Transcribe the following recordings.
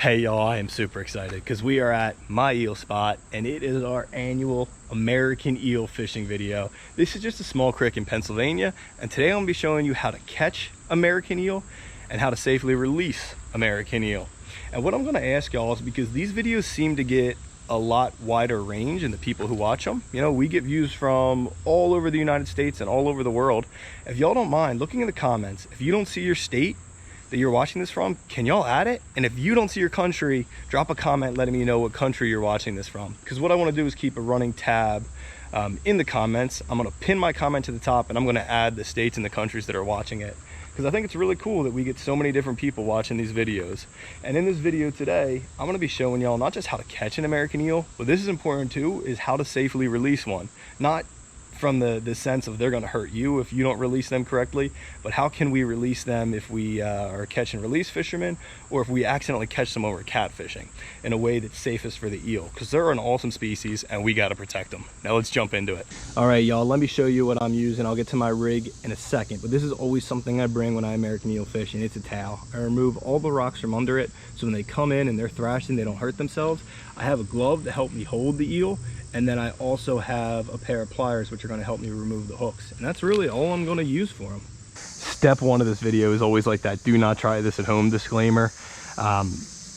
Hey y'all, I am super excited because we are at my eel spot and it is our annual American eel fishing video. This is just a small creek in Pennsylvania, and today I'm going to be showing you how to catch American eel and how to safely release American eel. And what I'm going to ask y'all is, because these videos seem to get a lot wider range in the people who watch them. You know, we get views from all over the United States and all over the world. If y'all don't mind looking in the comments, if you don't see your state that you're watching this from, can y'all add it? And if you don't see your country, drop a comment letting me know what country you're watching this from, because what I want to do is keep a running tab in the comments. I'm going to pin my comment to the top and I'm going to add the states and the countries that are watching it, because I think it's really cool that we get so many different people watching these videos. And in this video today, I'm going to be showing y'all not just how to catch an American eel, but this is important too, is how to safely release one. Not from the sense of they're going to hurt you if you don't release them correctly, but how can we release them if we are catch and release fishermen, or if we accidentally catch them over catfishing in a way that's safest for the eel, because they're an awesome species and we got to protect them. Now let's jump into it. All right, y'all, let me show you what I'm using. I'll get to my rig in a second, but this is always something I bring when I American eel fish, and it's a towel. I remove all the rocks from under it, so when they come in and they're thrashing, they don't hurt themselves. I have a glove to help me hold the eel, and then I also have a pair of pliers which are going to help me remove the hooks, and that's really all I'm going to use for them. Step one of this video is always like that do not try this at home disclaimer.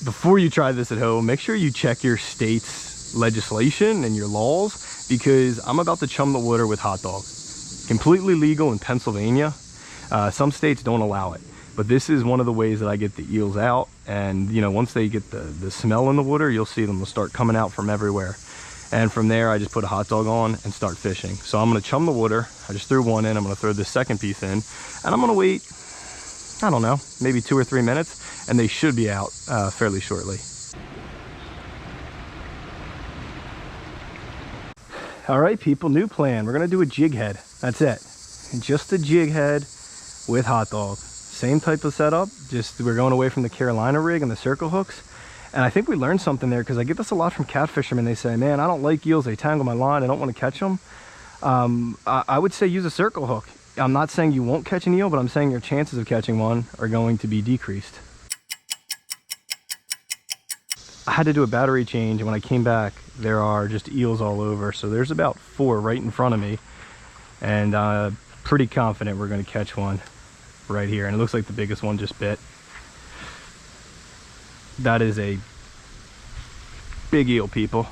Before you try this at home, make sure you check your state's legislation and your laws, because I'm about to chum the water with hot dog. Completely legal in Pennsylvania. Some states don't allow it, but this is one of the ways that I get the eels out. And you know, once they get the smell in the water, you'll see them will start coming out from everywhere. And from there, I just put a hot dog on and start fishing. So I'm going to chum the water. I just threw one in. I'm going to throw this second piece in, and I'm going to wait, I don't know, maybe 2 or 3 minutes, and they should be out fairly shortly. All right, people, new plan. We're going to do a jig head. That's it. Just a jig head with hot dog. Same type of setup, just we're going away from the Carolina rig and the circle hooks. And I think we learned something there, because I get this a lot from cat fishermen. They say, man, I don't like eels, they tangle my line, I don't want to catch them. I would say use a circle hook. I'm not saying you won't catch an eel, but I'm saying your chances of catching one are going to be decreased. I had to do a battery change, and when I came back, there are just eels all over. So there's about 4 right in front of me, and pretty confident we're going to catch one right here. And it looks like the biggest one just bit. That is a big eel, people.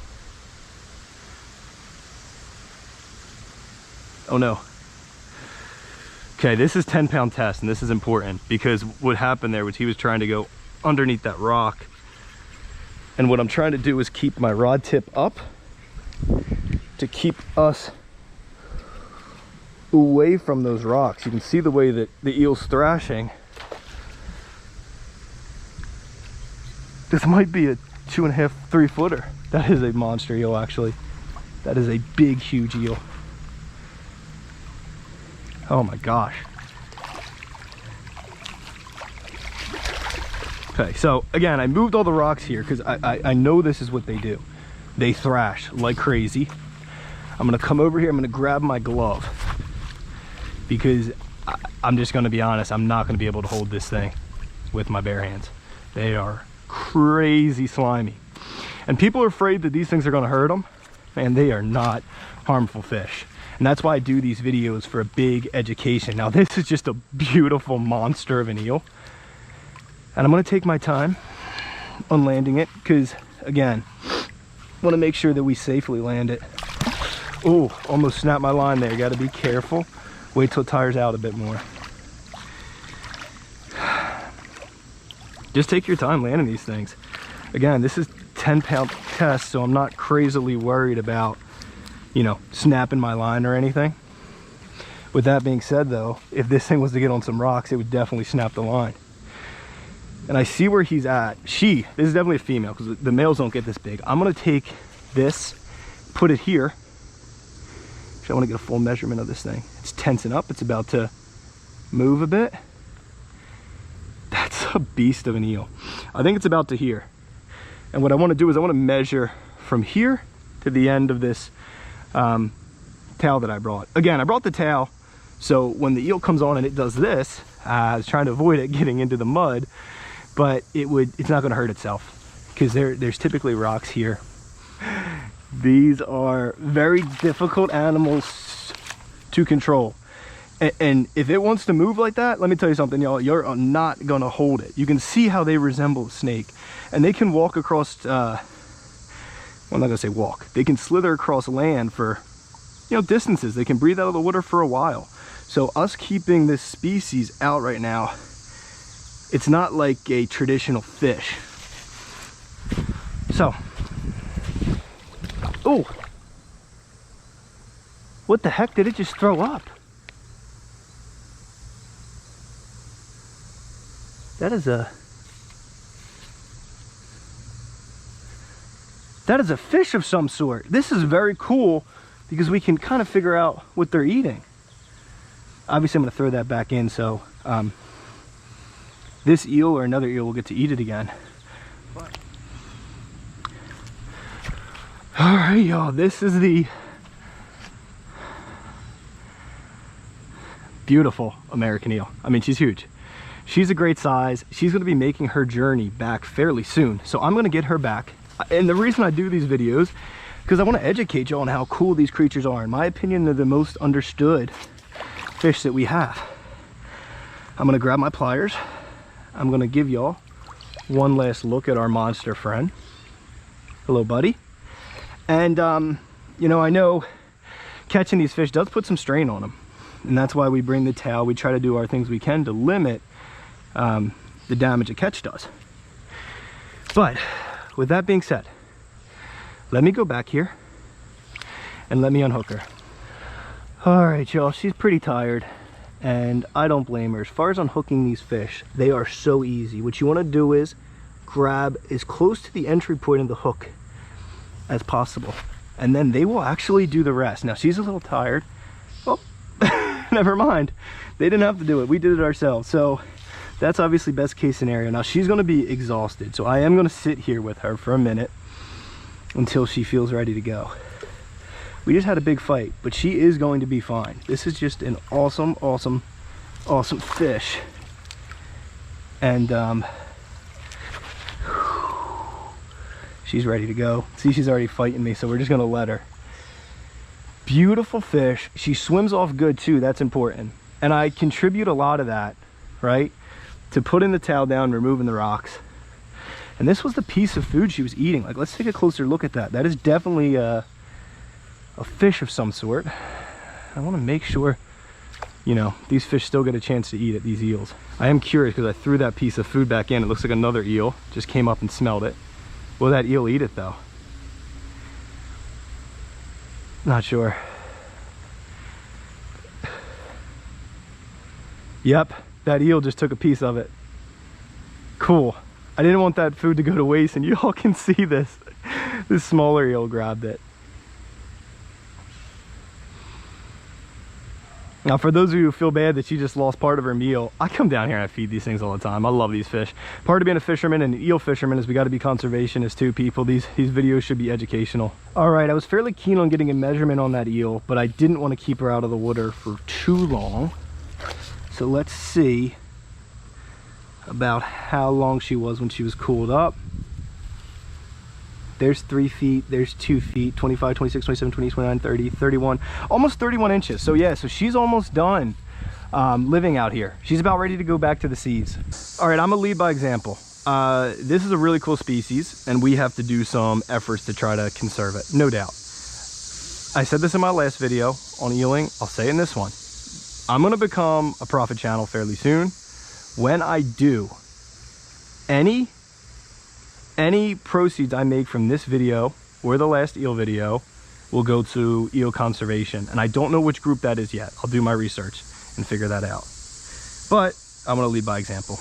Oh no. Okay, this is 10-pound test, and this is important, because what happened there was he was trying to go underneath that rock, and what I'm trying to do is keep my rod tip up to keep us away from those rocks. You can see the way that the eel's thrashing. This might be a 2.5, 3 footer. That is a monster eel, actually. That is a big, huge eel. Oh my gosh. Okay, so again, I moved all the rocks here because I know this is what they do. They thrash like crazy. I'm gonna come over here, I'm gonna grab my glove, because I'm just gonna be honest, I'm not gonna be able to hold this thing with my bare hands. They are crazy slimy, and people are afraid that these things are going to hurt them, and they are not harmful fish. And that's why I do these videos, for a big education. Now this is just a beautiful monster of an eel, and I'm going to take my time on landing it, because again, I want to make sure that we safely land it. Oh, almost snapped my line there. Got to be careful. Wait till it tires out a bit more. Just take your time landing these things. Again, this is 10-pound test, so I'm not crazily worried about, you know, snapping my line or anything. With that being said, though, if this thing was to get on some rocks, it would definitely snap the line. And I see where he's at. This is definitely a female, because the males don't get this big. I'm gonna take this, put it here. I want to get a full measurement of this thing. It's tensing up, it's about to move a bit. That's a beast of an eel. I think it's about to here. And what I want to do is I want to measure from here to the end of this towel that I brought. Again, I brought the towel, so when the eel comes on and it does this, I was trying to avoid it getting into the mud, but it's not going to hurt itself. because there's typically rocks here. These are very difficult animals to control. And if it wants to move like that, let me tell you something, y'all, you're not gonna hold it. You can see how they resemble a snake, and they can walk across, well, I'm not gonna say walk. They can slither across land for, you know, distances. They can breathe out of the water for a while. So us keeping this species out right now, it's not like a traditional fish. So, oh, what the heck did it just throw up? That is a fish of some sort. This is very cool because we can kind of figure out what they're eating. Obviously, I'm going to throw that back in so this eel or another eel will get to eat it again. All right, y'all, this is the beautiful American eel. I mean, she's huge. She's a great size. She's going to be making her journey back fairly soon. So I'm going to get her back. And the reason I do these videos, because I want to educate y'all on how cool these creatures are. In my opinion, they're the most understood fish that we have. I'm going to grab my pliers. I'm going to give y'all one last look at our monster friend. Hello, buddy. And, you know, I know catching these fish does put some strain on them. And that's why we bring the tail. We try to do our things we can to limit the damage a catch does. But with that being said, let me go back here and let me unhook her. All right, y'all, she's pretty tired and I don't blame her. As far as unhooking these fish, they are so easy. What you want to do is grab as close to the entry point of the hook as possible, and then they will actually do the rest. Now she's a little tired. Oh, never mind, they didn't have to do it, we did it ourselves. So that's obviously best case scenario. Now she's going to be exhausted, so I am going to sit here with her for a minute until she feels ready to go. We just had a big fight, but she is going to be fine. This is just an awesome fish. And she's ready to go. See, she's already fighting me, so we're just going to let her. Beautiful fish. She swims off good too, that's important. And I contribute a lot of that, right, to putting the tail down, removing the rocks. And this was the piece of food she was eating. Like, let's take a closer look at that. That is definitely a fish of some sort. I want to make sure, you know, these fish still get a chance to eat it, these eels. I am curious because I threw that piece of food back in. It looks like another eel just came up and smelled it. Will that eel eat it though? Not sure. Yep, that eel just took a piece of it. Cool. I didn't want that food to go to waste, and you all can see this. This smaller eel grabbed it. Now, for those of you who feel bad that she just lost part of her meal, I come down here and I feed these things all the time. I love these fish. Part of being a fisherman and an eel fisherman is we got to be conservationists too, people. These videos should be educational. All right, I was fairly keen on getting a measurement on that eel, but I didn't want to keep her out of the water for too long. So let's see about how long she was when she was cooled up. There's 3 feet, there's 2 feet, 25, 26, 27, 28, 29, 30, 31, almost 31 inches. So yeah, so she's almost done living out here. She's about ready to go back to the seas. All right, I'm gonna lead by example. This is a really cool species and we have to do some efforts to try to conserve it, no doubt. I said this in my last video on eeling, I'll say it in this one. I'm gonna become a profit channel fairly soon. When I do, any proceeds I make from this video or the last eel video will go to eel conservation. And I don't know which group that is yet. I'll do my research and figure that out. But I'm gonna lead by example.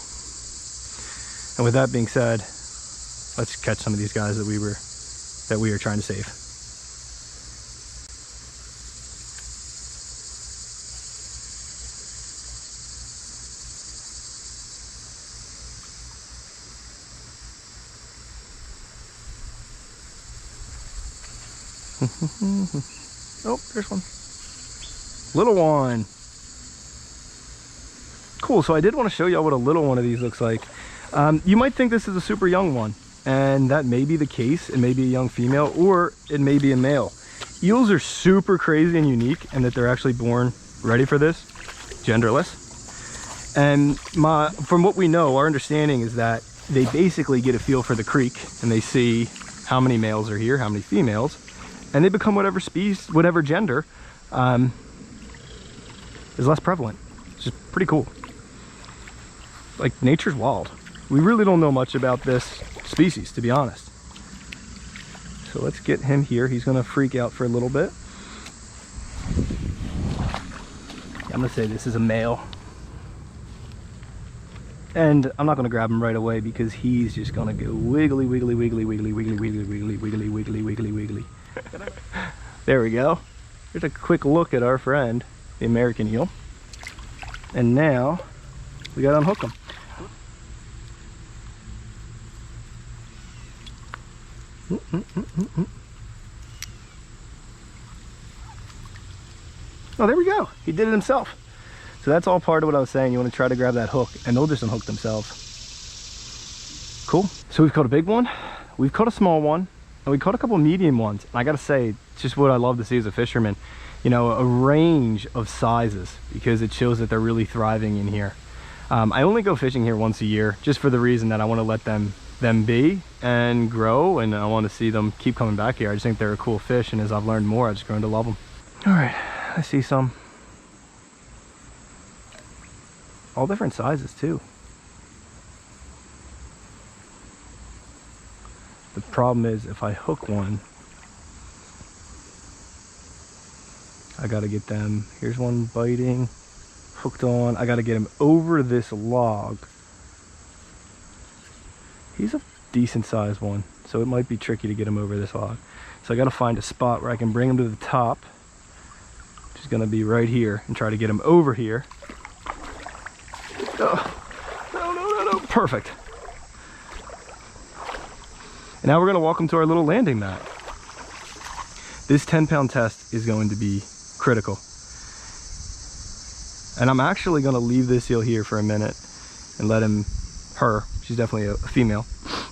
And with that being said, let's catch some of these guys that we are trying to save. Oh, there's one. Little one. Cool, so I did want to show y'all what a little one of these looks like. You might think this is a super young one, and that may be the case. It may be a young female, or it may be a male. Eels are super crazy and unique in that they're actually born ready for this, genderless. And from what we know, our understanding is that they basically get a feel for the creek, and they see how many males are here, how many females, and they become whatever species, whatever gender is less prevalent. It's just pretty cool. Like, nature's wild. We really don't know much about this species, to be honest. So let's get him here. He's gonna freak out for a little bit. I'm gonna say this is a male. And I'm not gonna grab him right away because he's just gonna go wiggly, wiggly, wiggly, wiggly, wiggly, wiggly, wiggly, wiggly, wiggly, wiggly, wiggly. There we go. Here's a quick look at our friend, the American eel. And now we gotta unhook him. Oh, there we go. He did it himself. So that's all part of what I was saying. You want to try to grab that hook and they'll just unhook themselves. Cool. So we've caught a big one, we've caught a small one, and we caught a couple of medium ones. And I gotta say, it's just what I love to see as a fisherman, you know, a range of sizes, because it shows that they're really thriving in here. I only go fishing here once a year, just for the reason that I want to let them be and grow, and I want to see them keep coming back here. I just think they're a cool fish, and as I've learned more, I've just grown to love them. All right, I see some. All different sizes too. The problem is, if I hook one, I gotta get them. Here's one biting, hooked on. I gotta get him over this log. He's a decent sized one, so it might be tricky to get him over this log. So I gotta find a spot where I can bring him to the top, which is gonna be right here, and try to get him over here. Oh, no, perfect. And now we're gonna walk him to our little landing mat. This 10-pound test is going to be critical. And I'm actually gonna leave this eel here for a minute and let her, she's definitely a female,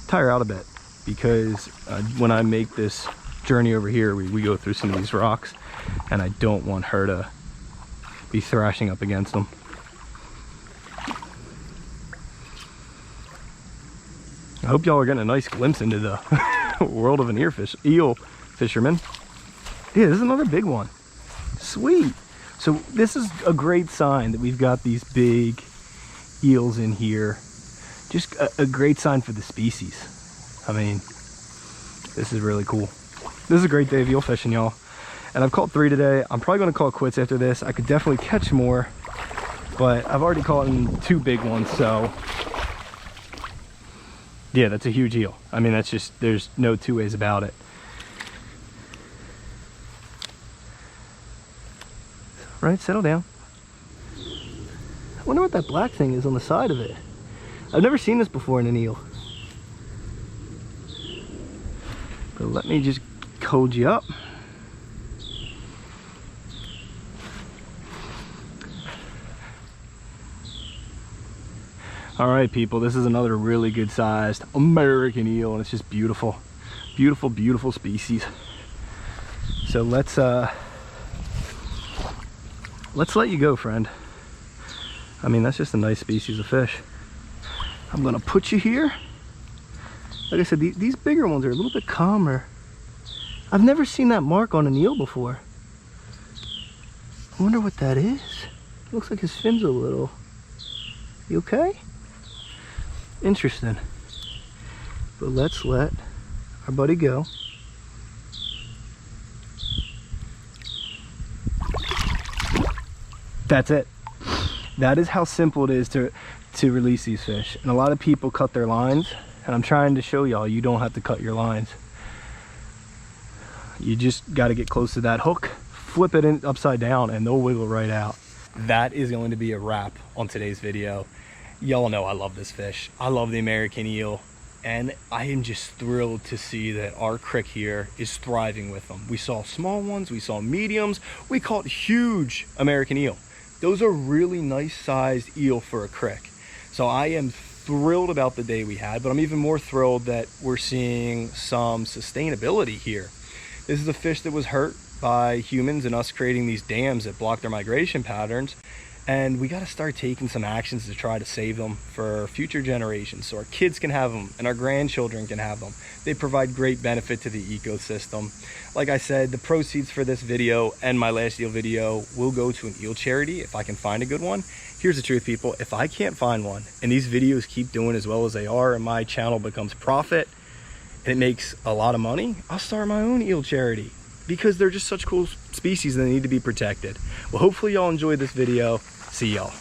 tire out a bit, because when I make this journey over here, we go through some of these rocks, and I don't want her to be thrashing up against them. I hope y'all are getting a nice glimpse into the world of an eel fisherman. Yeah, this is another big one. Sweet. So this is a great sign that we've got these big eels in here. Just a great sign for the species. I mean, this is really cool. This is a great day of eel fishing, y'all. And I've caught 3 today. I'm probably gonna call it quits after this. I could definitely catch more, but I've already caught 2 big ones, so yeah, that's a huge eel. I mean, that's just, there's no 2 ways about it. Right, settle down. I wonder what that black thing is on the side of it. I've never seen this before in an eel. But let me just hold you up. All right, people, this is another really good sized American eel, and it's just beautiful. Beautiful, beautiful species. So let's let you go, friend. I mean, that's just a nice species of fish. I'm gonna put you here. Like I said, these bigger ones are a little bit calmer. I've never seen that mark on an eel before. I wonder what that is. Looks like his fin's a little. You okay? Interesting. But let's let our buddy go. That's it. That is how simple it is to release these fish. And a lot of people cut their lines, and I'm trying to show y'all you don't have to cut your lines. You just got to get close to that hook, flip it in upside down, and they'll wiggle right out. That is going to be a wrap on today's video. Y'all know I love this fish. I love the American eel, and I am just thrilled to see that our creek here is thriving with them. We saw small ones, we saw mediums, we caught huge American eel. Those are really nice sized eel for a creek. So I am thrilled about the day we had, but I'm even more thrilled that we're seeing some sustainability here. This is a fish that was hurt by humans and us creating these dams that block their migration patterns, and we got to start taking some actions to try to save them for future generations so our kids can have them and our grandchildren can have them. They provide great benefit to the ecosystem. Like I said, the proceeds for this video and my last eel video will go to an eel charity if I can find a good one. Here's the truth, people. If I can't find one and these videos keep doing as well as they are and my channel becomes profit and it makes a lot of money, I'll start my own eel charity, because they're just such cool species and they need to be protected. Well, hopefully y'all enjoyed this video. See y'all.